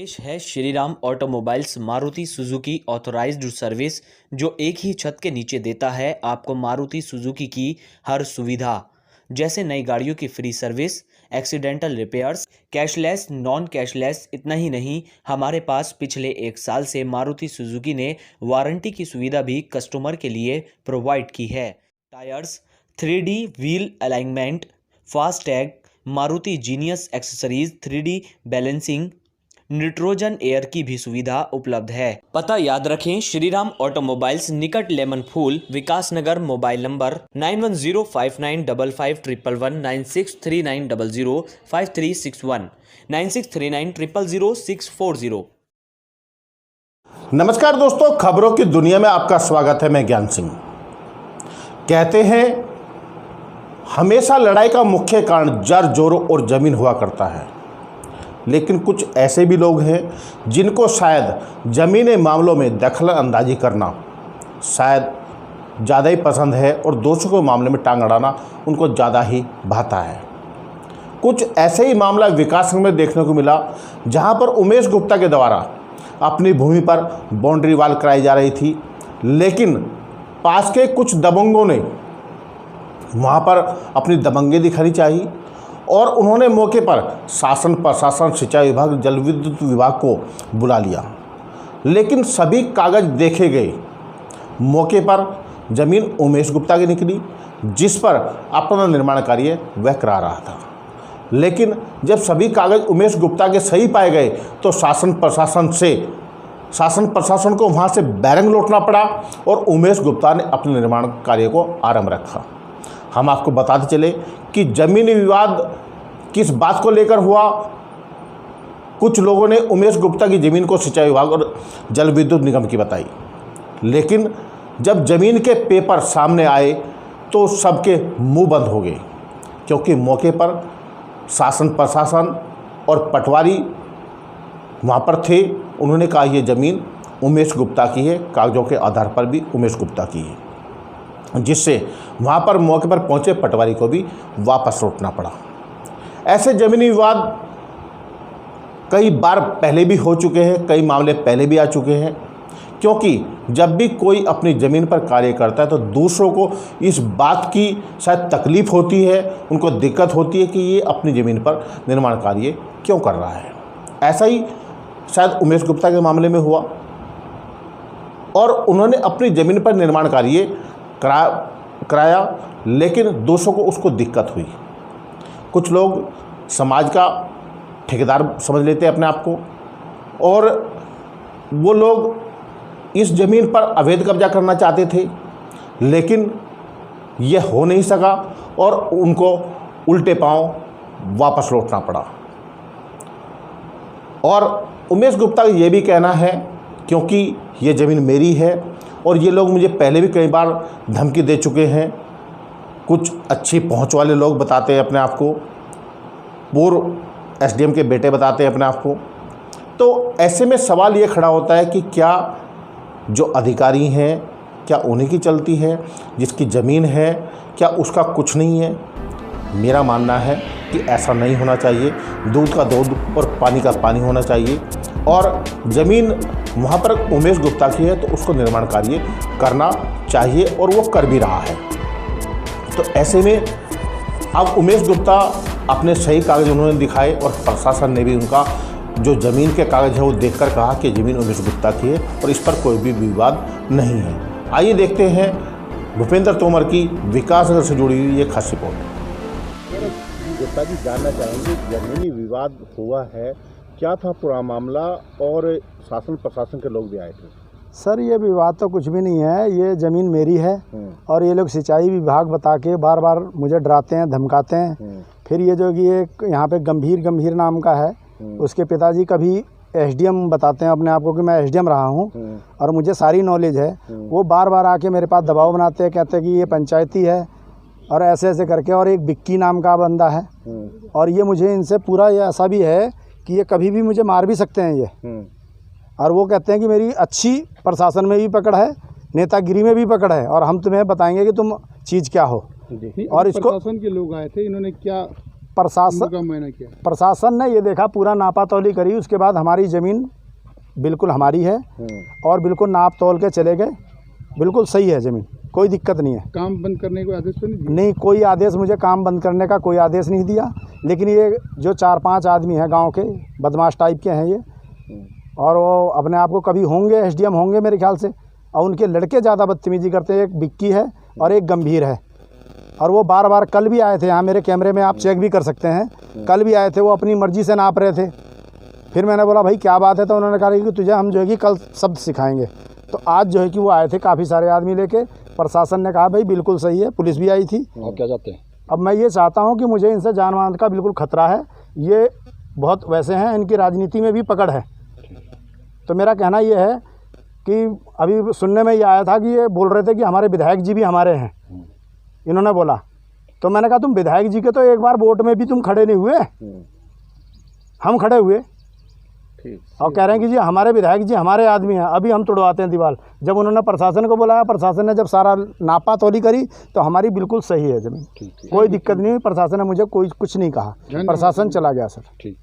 पेश है Shriram automobiles Maruti Suzuki authorised service, जो एक ही छत के नीचे देता है आपको मारुति सुजुकी की हर सुविधा, जैसे नई गाड़ियों की free service, accidental repairs, cashless, non cashless. इतना ही नहीं, हमारे पास पिछले 1 साल से मारुति सुजुकी ने वारंटी की सुविधा भी कस्टमर के लिए प्रोवाइड की है। Tyres, 3D wheel alignment, FASTag, Maruti genius accessories, 3D balancing, nitrogen air की भी सुविधा उपलब्ध है। पता याद रखें, श्रीराम ऑटोमोबाइल्स, निकट लेमन फूल, विकास नगर। Mobile number 9105551111, 9639005361, 9639000640। नमस्कार दोस्तों, खबरों की दुनिया में आपका स्वागत है। मैं ज्ञान सिंह। कहते हैं हमेशा लड़ाई का मुख्य कारण जर जोरों और ज़मीन हुआ करता है, लेकिन कुछ ऐसे भी लोग हैं जिनको शायद ज़मीनी मामलों में दखल अंदाजी करना शायद ज़्यादा ही पसंद है और दोस्तों के मामले में टांग अड़ाना उनको ज़्यादा ही भाता है। कुछ ऐसे ही मामला विकास में देखने को मिला, जहां पर उमेश गुप्ता के द्वारा अपनी भूमि पर बाउंड्री वॉल कराई जा रही थी, लेकिन पास के कुछ दबंगों ने वहां पर अपनी दबंगी दिखानी चाहिए और उन्होंने मौके पर शासन, प्रशासन, सिंचाई विभाग, जल विद्युत विभाग को बुला लिया, लेकिन सभी कागज देखे गए। मौके पर जमीन उमेश गुप्ता की निकली, जिस पर अपना निर्माण कार्य वह करा रहा था, लेकिन जब सभी कागज उमेश गुप्ता के सही पाए गए तो शासन प्रशासन को वहां से बैरंग लौटना पड़ा और उमेश गुप्ता ने अपने निर्माण कार्य को आरंभ रखा। हम आपको बताते चले कि जमीनी विवाद किस बात को लेकर हुआ। कुछ लोगों ने उमेश गुप्ता की ज़मीन को सिंचाई विभाग और जल विद्युत निगम की बताई, लेकिन जब ज़मीन के पेपर सामने आए तो सबके मुंह बंद हो गए, क्योंकि मौके पर शासन, प्रशासन और पटवारी वहाँ पर थे। उन्होंने कहा यह ज़मीन उमेश गुप्ता की है, कागजों के आधार पर भी उमेश गुप्ता की है, जिससे वहाँ पर मौके पर पहुँचे पटवारी को भी वापस लौटना पड़ा। ऐसे ज़मीनी विवाद कई बार पहले भी हो चुके हैं, कई मामले पहले भी आ चुके हैं, क्योंकि जब भी कोई अपनी ज़मीन पर कार्य करता है तो दूसरों को इस बात की शायद तकलीफ़ होती है, उनको दिक्कत होती है कि ये अपनी ज़मीन पर निर्माण कार्य क्यों कर रहा है। ऐसा ही शायद उमेश गुप्ता के मामले में हुआ और उन्होंने अपनी ज़मीन पर निर्माण कार्य कराया, लेकिन दूसरों को उसको दिक्कत हुई। कुछ लोग समाज का ठेकेदार समझ लेते हैं अपने आप को, और वो लोग इस ज़मीन पर अवैध कब्जा करना चाहते थे, लेकिन यह हो नहीं सका और उनको उल्टे पांव वापस लौटना पड़ा। और उमेश गुप्ता का ये भी कहना है, क्योंकि ये ज़मीन मेरी है और ये लोग मुझे पहले भी कई बार धमकी दे चुके हैं। कुछ अच्छी पहुंच वाले लोग बताते हैं अपने आप को, पूर्व एसडीएम के बेटे बताते हैं अपने आप को। तो ऐसे में सवाल ये खड़ा होता है कि क्या जो अधिकारी हैं, क्या उन्हीं की चलती है? जिसकी ज़मीन है, क्या उसका कुछ नहीं है? मेरा मानना है कि ऐसा नहीं होना चाहिए। दूध का दूध और पानी का पानी होना चाहिए, और ज़मीन वहाँ पर उमेश गुप्ता की है तो उसको निर्माण कार्य करना चाहिए, और वो कर भी रहा है। तो ऐसे में अब उमेश गुप्ता अपने सही कागज उन्होंने दिखाए और प्रशासन ने भी उनका जो ज़मीन के कागज है वो देखकर कहा कि ज़मीन उमेश गुप्ता की है और इस पर कोई भी विवाद नहीं है। आइए देखते हैं भूपेंद्र तोमर की विकास नगर से जुड़ी हुई ये खास रिपोर्ट। गुप्ता जी, जानना चाहेंगे, ज़मीनी विवाद हुआ है, क्या था पूरा मामला और शासन प्रशासन के लोग भी आए थे? सर, ये विवाद तो कुछ भी नहीं है। ये ज़मीन मेरी है और ये लोग सिंचाई विभाग बता के बार बार मुझे डराते हैं, धमकाते हैं। फिर ये जो कि एक यहाँ पे गंभीर नाम का है, उसके पिताजी कभी एसडीएम बताते हैं अपने आप को कि मैं एसडीएम रहा हूँ और मुझे सारी नॉलेज है। वो बार बार आके मेरे पास दबाव बनाते हैं, कहते हैं कि ये पंचायती है और ऐसे ऐसे करके। और एक बिक्की नाम का बंदा है, और ये मुझे इनसे पूरा ये ऐसा भी है कि ये कभी भी मुझे मार भी सकते हैं ये। और वो कहते हैं कि मेरी अच्छी प्रशासन में भी पकड़ है, नेतागिरी में भी पकड़ है, और हम तुम्हें बताएंगे कि तुम चीज़ क्या हो। और इसको प्रशासन के लोग आए थे, इन्होंने क्या प्रशासन का मायना क्या है? प्रशासन ने ये देखा, पूरा नापा तौली करी, उसके बाद हमारी ज़मीन बिल्कुल हमारी है और बिल्कुल नाप तौल के चले गए, बिल्कुल सही है ज़मीन, कोई दिक्कत नहीं है। काम बंद करने को आदेश तो नहीं दिया? नहीं, कोई आदेश, मुझे काम बंद करने का कोई आदेश नहीं दिया, लेकिन ये जो 4-5 आदमी हैं गांव के, बदमाश टाइप के हैं ये, और वो अपने आप को कभी होंगे एसडीएम होंगे मेरे ख्याल से, और उनके लड़के ज़्यादा बदतमीजी करते हैं। एक बिक्की है और एक गंभीर है, और वो बार बार कल भी आए थे यहाँ, मेरे कैमरे में आप चेक भी कर सकते हैं, कल भी आए थे, वो अपनी मर्ज़ी से नाप रहे थे। फिर मैंने बोला भाई क्या बात है, तो उन्होंने कहा कि तुझे हम जो है कि कल शब्द सिखाएंगे। तो आज जो है कि वो आए थे काफ़ी सारे आदमी लेके, प्रशासन ने कहा भाई बिल्कुल सही है, पुलिस भी आई थी। आप क्या चाहते हैं? अब मैं ये चाहता हूँ कि मुझे इनसे जान मान का बिल्कुल खतरा है, ये बहुत वैसे हैं, इनकी राजनीति में भी पकड़ है। तो मेरा कहना ये है कि अभी सुनने में ये आया था कि ये बोल रहे थे कि हमारे विधायक जी भी हमारे हैं, इन्होंने बोला। तो मैंने कहा तुम विधायक जी के तो एक बार वोट में भी तुम खड़े नहीं हुए, हम खड़े हुए, और कह रहे हैं कि जी हमारे विधायक जी हमारे आदमी हैं, अभी हम तुड़वाते हैं दीवार। जब उन्होंने प्रशासन को बुलाया, प्रशासन ने जब सारा नापा तोली करी, तो हमारी बिल्कुल सही है ज़मीन, कोई दिक्कत नहीं हुई। प्रशासन ने मुझे कोई कुछ नहीं कहा, प्रशासन चला गया सर। ठीक।